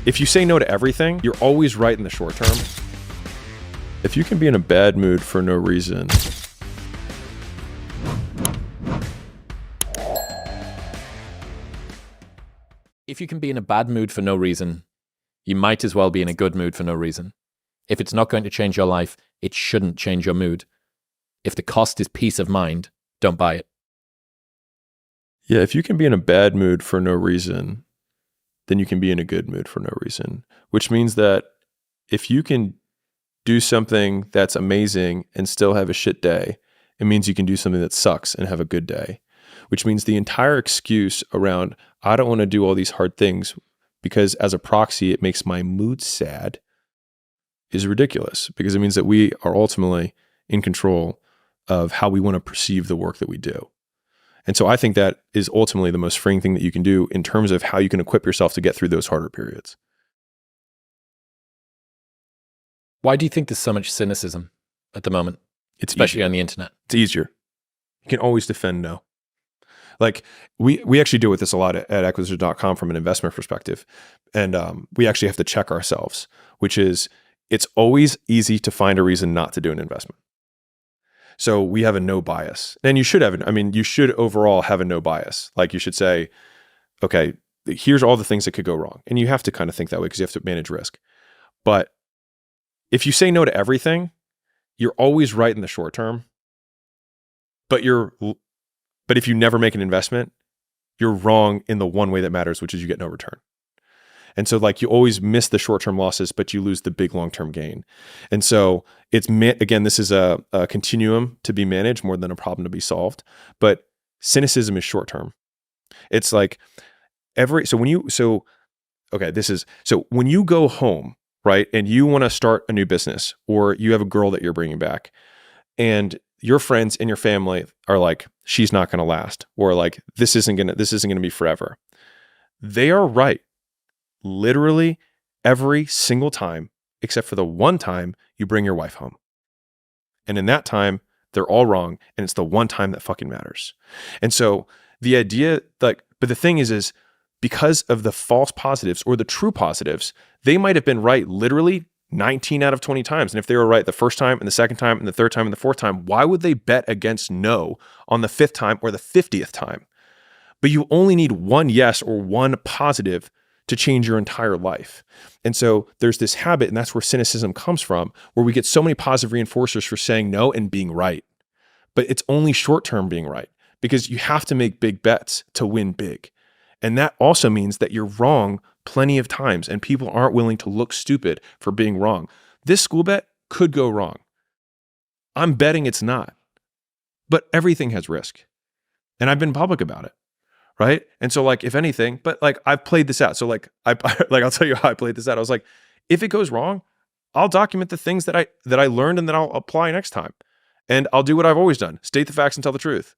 If you say no to everything, you're always right in the short term. If you can be in a bad mood for no reason, If you can be in a bad mood for no reason, you might as well be in a good mood for no reason. If it's not going to change your life, it shouldn't change your mood. If the cost is peace of mind, don't buy it. yeah, if you can be in a bad mood for no reason, then you can be in a good mood for no reason, which means that if you can do something that's amazing and still have a shit day, it means you can do something that sucks and have a good day, which means the entire excuse around, I don't want to do all these hard things because as a proxy, it makes my mood sad, is ridiculous, because it means that we are ultimately in control of how we want to perceive the work that we do. And so I think that is ultimately the most freeing thing that you can do in terms of how you can equip yourself to get through those harder periods. Why do you think there's so much cynicism at the moment, especially on the internet? It's easier. You can always defend no. Like we actually deal with this a lot at acquisition.com from an investment perspective. And we actually have to check ourselves, which is it's always easy to find a reason not to do an investment. So we have a no bias. And you should have, you should overall have a no bias. Like you should say, okay, here's all the things that could go wrong. And you have to kind of think that way because you have to manage risk. But if you say no to everything, you're always right in the short term. But if you never make an investment, you're wrong in the one way that matters, which is you get no return. And so like you always miss the short-term losses, but you lose the big long-term gain. And so again, this is a continuum to be managed more than a problem to be solved. But cynicism is short-term. It's like when you go home, right, and you want to start a new business, or you have a girl that you're bringing back, and your friends and your family are like, she's not going to last, or like, this isn't going to be forever. They are right. Literally every single time, except for the one time you bring your wife home. And in that time, they're all wrong. And it's the one time that fucking matters. And so the idea, but the thing is because of the false positives or the true positives, they might have been right literally 19 out of 20 times. And if they were right the first time and the second time and the third time and the fourth time, why would they bet against no on the fifth time or the 50th time? But you only need one yes or one positive to change your entire life. And so there's this habit, and that's where cynicism comes from, where we get so many positive reinforcers for saying no and being right. But it's only short-term being right, because you have to make big bets to win big. And that also means that you're wrong plenty of times, and people aren't willing to look stupid for being wrong. This school bet could go wrong. I'm betting it's not. But everything has risk. And I've been public about it. Right. And so like, if anything, but like I've played this out. So like, I'll tell you how I played this out. I was like, if it goes wrong, I'll document the things that I learned and that I'll apply next time. And I'll do what I've always done. State the facts and tell the truth.